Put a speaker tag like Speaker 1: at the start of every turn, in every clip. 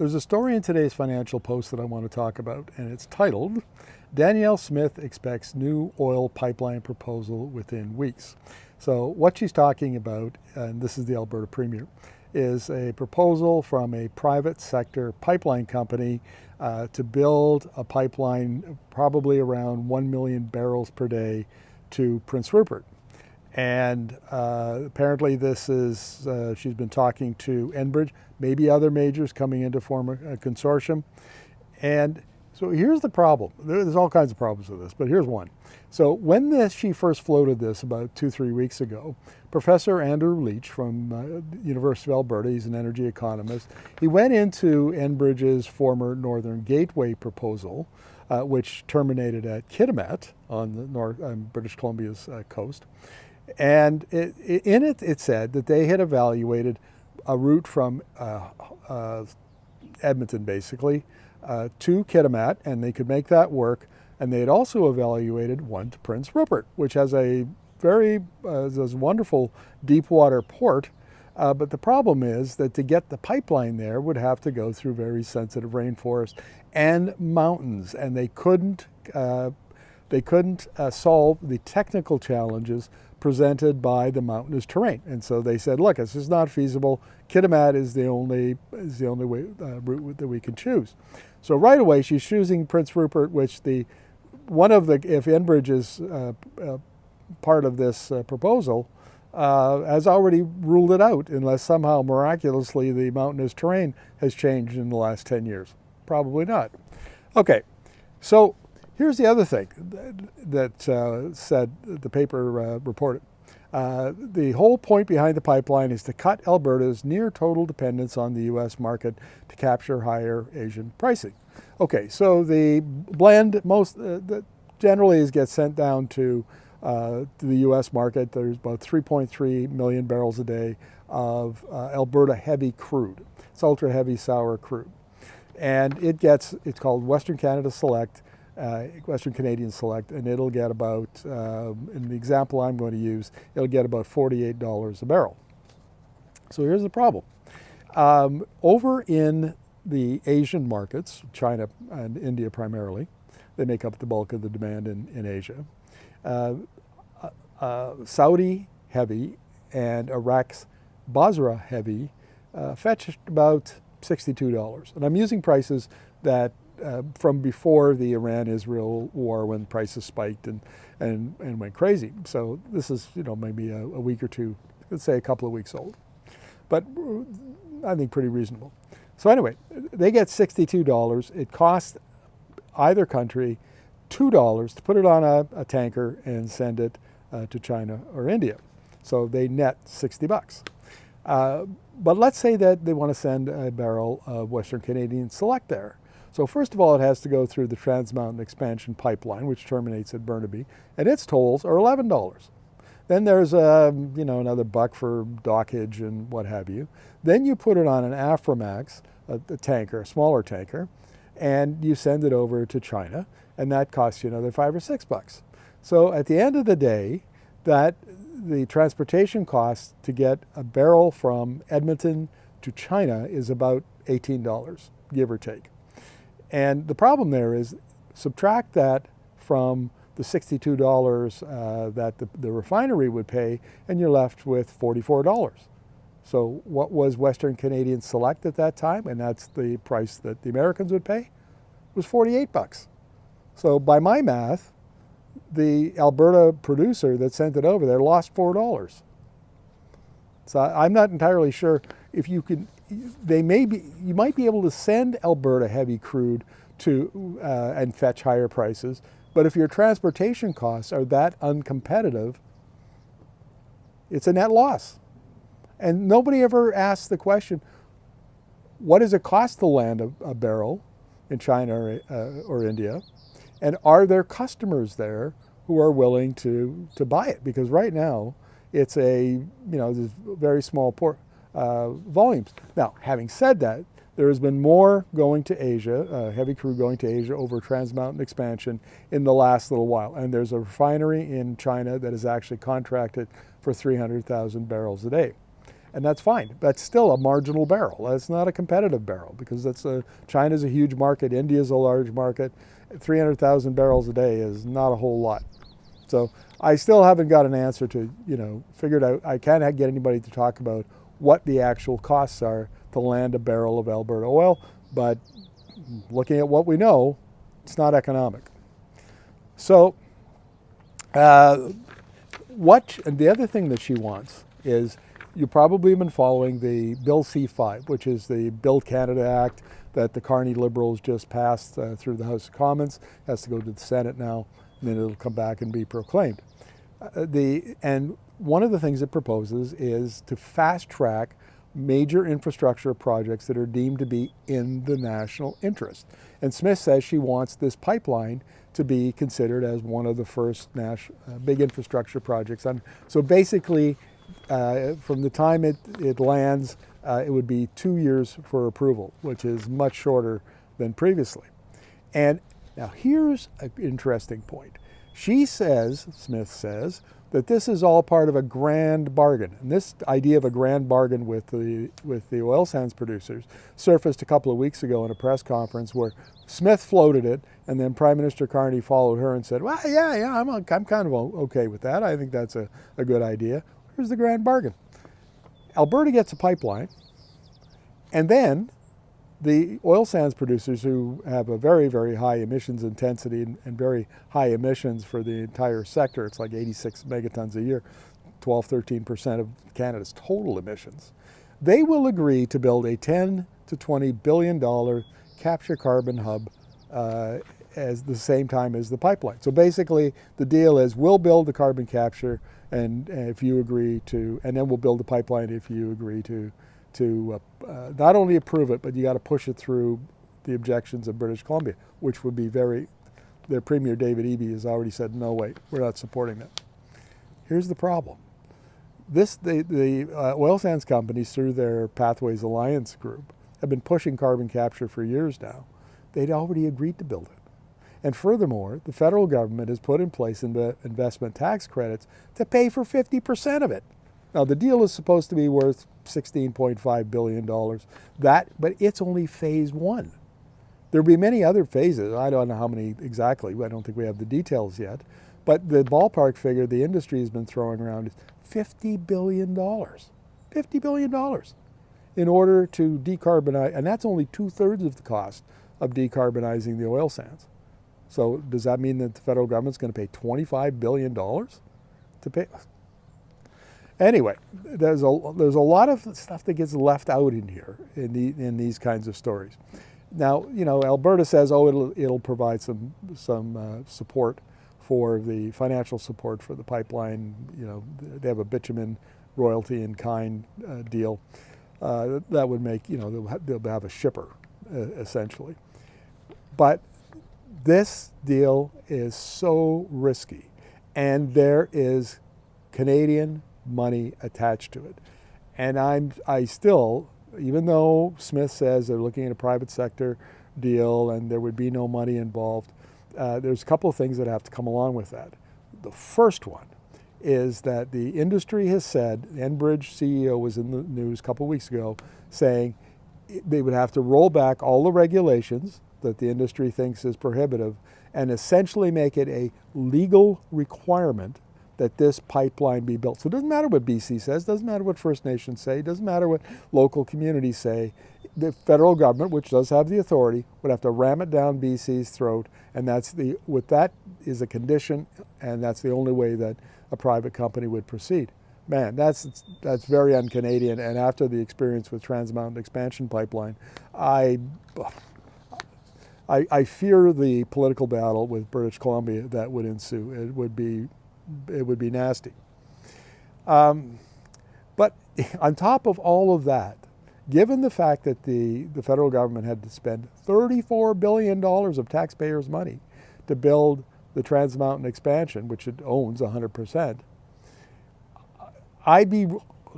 Speaker 1: There's a story in today's Financial Post that I want to talk about, and it's titled, Danielle Smith expects new oil pipeline proposal within weeks. So what she's talking about, and this is the Alberta Premier, is a proposal from a private sector pipeline company to build a pipeline probably around 1 million barrels per day to Prince Rupert. And apparently this is, she's been talking to Enbridge, maybe other majors coming in to form a consortium. And so here's the problem. There's all kinds of problems with this, but here's one. So when she first floated this about 2-3 weeks ago, Professor Andrew Leach from University of Alberta, he's an energy economist, he went into Enbridge's former Northern Gateway proposal, which terminated at Kitimat on British Columbia's coast. And in it said that they had evaluated a route from Edmonton, basically, to Kitimat, and they could make that work. And they had also evaluated one to Prince Rupert, which has a very wonderful deep water port. But the problem is that to get the pipeline there would have to go through very sensitive rainforest and mountains, and they couldn't solve the technical challenges presented by the mountainous terrain. And so they said, look, this is not feasible. Kitimat is the only way, route that we can choose. So right away, she's choosing Prince Rupert, which if Enbridge is part of this proposal, has already ruled it out unless somehow miraculously the mountainous terrain has changed in the last 10 years. Probably not. Okay, so here's the other thing that said the paper reported. The whole point behind the pipeline is to cut Alberta's near total dependence on the U.S. market to capture higher Asian pricing. Okay, so the blend generally gets sent down to the U.S. market. There's about 3.3 million barrels a day of Alberta heavy crude. It's ultra heavy sour crude. And it's called Western Canada Select, Western Canadian Select, and it'll get about, in the example I'm going to use, it'll get about $48 a barrel. So here's the problem. Over in the Asian markets, China and India primarily, they make up the bulk of the demand in Asia. Saudi heavy and Iraq's Basra heavy fetched about $62. And I'm using prices that from before the Iran-Israel war, when prices spiked and went crazy. So this is, maybe a week or two, let's say a couple of weeks old. But I think pretty reasonable. So anyway, they get $62. It costs either country $2 to put it on a tanker and send it to China or India. So they net $60. But let's say that they want to send a barrel of Western Canadian Select there. So first of all, it has to go through the Trans Mountain Expansion Pipeline, which terminates at Burnaby, and its tolls are $11. Then there's another $1 for dockage and what have you. Then you put it on an Aframax, a tanker, a smaller tanker, and you send it over to China, and that costs you another $5 or $6. So at the end of the day, the transportation cost to get a barrel from Edmonton to China is about $18, give or take. And the problem there is, subtract that from the $62 that the refinery would pay, and you're left with $44. So what was Western Canadian Select at that time, and that's the price that the Americans would pay, was $48. So by my math, the Alberta producer that sent it over there lost $4. So I'm not entirely sure if you can. You might be able to send Alberta heavy crude to and fetch higher prices, but if your transportation costs are that uncompetitive, it's a net loss. And nobody ever asks the question, what does it cost to land a barrel in China or India? And are there customers there who are willing to buy it? Because right now, it's there's very small volumes. Now, having said that, there has been more going to Asia, heavy crude going to Asia over Trans Mountain Expansion in the last little while. And there's a refinery in China that is actually contracted for 300,000 barrels a day. And that's fine. That's still a marginal barrel. That's not a competitive barrel because China's a huge market, India's a large market. 300,000 barrels a day is not a whole lot. So I still haven't got an answer to, figured out. I can't get anybody to talk about what the actual costs are to land a barrel of Alberta oil, but looking at what we know, it's not economic. So and the other thing that she wants is, you probably have been following the Bill C-5, which is the Build Canada Act that the Carney Liberals just passed through the House of Commons. It has to go to the Senate now, and then it'll come back and be proclaimed. And one of the things it proposes is to fast track major infrastructure projects that are deemed to be in the national interest. And Smith says she wants this pipeline to be considered as one of the first big infrastructure projects. So basically, from the time it lands, it would be 2 years for approval, which is much shorter than previously. And now here's an interesting point. Smith says, that this is all part of a grand bargain. And this idea of a grand bargain with the oil sands producers surfaced a couple of weeks ago in a press conference where Smith floated it, and then Prime Minister Carney followed her and said, well, yeah, I'm kind of okay with that. I think that's a good idea. Here's the grand bargain. Alberta gets a pipeline, and then the oil sands producers, who have a very, very high emissions intensity and very high emissions for the entire sector, it's like 86 megatons a year, 12, 13% of Canada's total emissions, they will agree to build a $10 to $20 billion capture carbon hub as the same time as the pipeline. So basically, the deal is we'll build the carbon capture, and if you agree to, and then we'll build the pipeline if you agree to not only approve it, but you got to push it through the objections of British Columbia, which would be their Premier David Eby has already said, no, wait, we're not supporting that. Here's the problem. The oil sands companies, through their Pathways Alliance group, have been pushing carbon capture for years now. They'd already agreed to build it. And furthermore, the federal government has put in place investment tax credits to pay for 50% of it. Now, the deal is supposed to be worth $16.5 billion, but it's only phase one. There'll be many other phases. I don't know how many exactly. I don't think we have the details yet. But the ballpark figure the industry has been throwing around is $50 billion. $50 billion in order to decarbonize, and that's only 2/3 of the cost of decarbonizing the oil sands. So does that mean that the federal government's going to pay $25 billion to pay? Anyway, there's a lot of stuff that gets left out in here in these kinds of stories. Now, Alberta says, it'll provide some support for the financial support for the pipeline. They have a bitumen royalty in kind deal that would make they'll have a shipper essentially. But this deal is so risky, and there is Canadian money attached to it. And I still, even though Smith says they're looking at a private sector deal and there would be no money involved, there's a couple of things that have to come along with that. The first one is that the industry has said, Enbridge CEO was in the news a couple of weeks ago saying they would have to roll back all the regulations that the industry thinks is prohibitive and essentially make it a legal requirement that this pipeline be built. So it doesn't matter what BC says, doesn't matter what First Nations say, doesn't matter what local communities say. The federal government, which does have the authority, would have to ram it down BC's throat, and that is a condition, and that's the only way that a private company would proceed. Man, that's very un-Canadian, and after the experience with Trans Mountain Expansion Pipeline, I fear the political battle with British Columbia that would ensue. It would be nasty. But on top of all of that, given the fact that the federal government had to spend $34 billion of taxpayers' money to build the Trans Mountain expansion, which it owns 100%, I'd be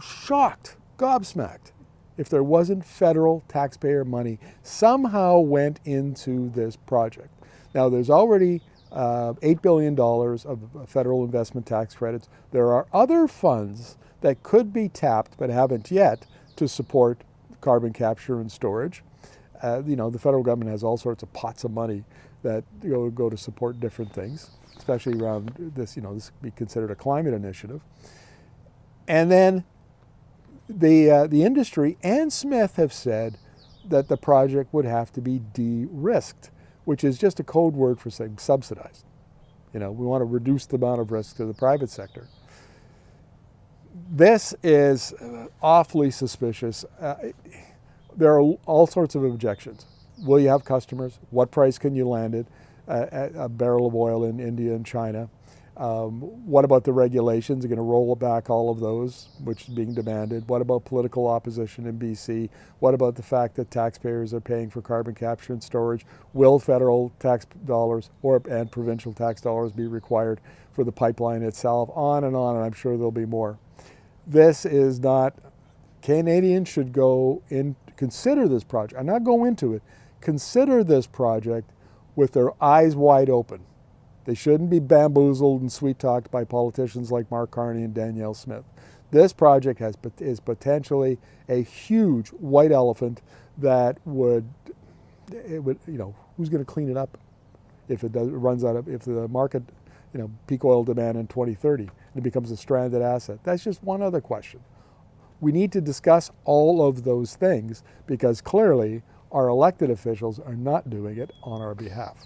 Speaker 1: shocked, gobsmacked, if there wasn't federal taxpayer money somehow went into this project. Now, there's already $8 billion of federal investment tax credits. There are other funds that could be tapped but haven't yet to support carbon capture and storage. The federal government has all sorts of pots of money that go to support different things, especially around this, this could be considered a climate initiative. And then the industry and Smith have said that the project would have to be de-risked, which is just a code word for saying subsidized. We want to reduce the amount of risk to the private sector. This is awfully suspicious. There are all sorts of objections. Will you have customers? What price can you land it? A barrel of oil in India and China. What about the regulations? You're going to roll back all of those, which is being demanded. What about political opposition in BC? What about the fact that taxpayers are paying for carbon capture and storage? Will federal tax dollars and provincial tax dollars be required for the pipeline itself? On, and I'm sure there'll be more. This is not, Canadians should go in, consider this project, and not go into it, consider this project with their eyes wide open. They shouldn't be bamboozled and sweet-talked by politicians like Mark Carney and Danielle Smith. This project is potentially a huge white elephant that who's going to clean it up if it runs out of, if the market, peak oil demand in 2030 and it becomes a stranded asset. That's just one other question. We need to discuss all of those things because clearly our elected officials are not doing it on our behalf.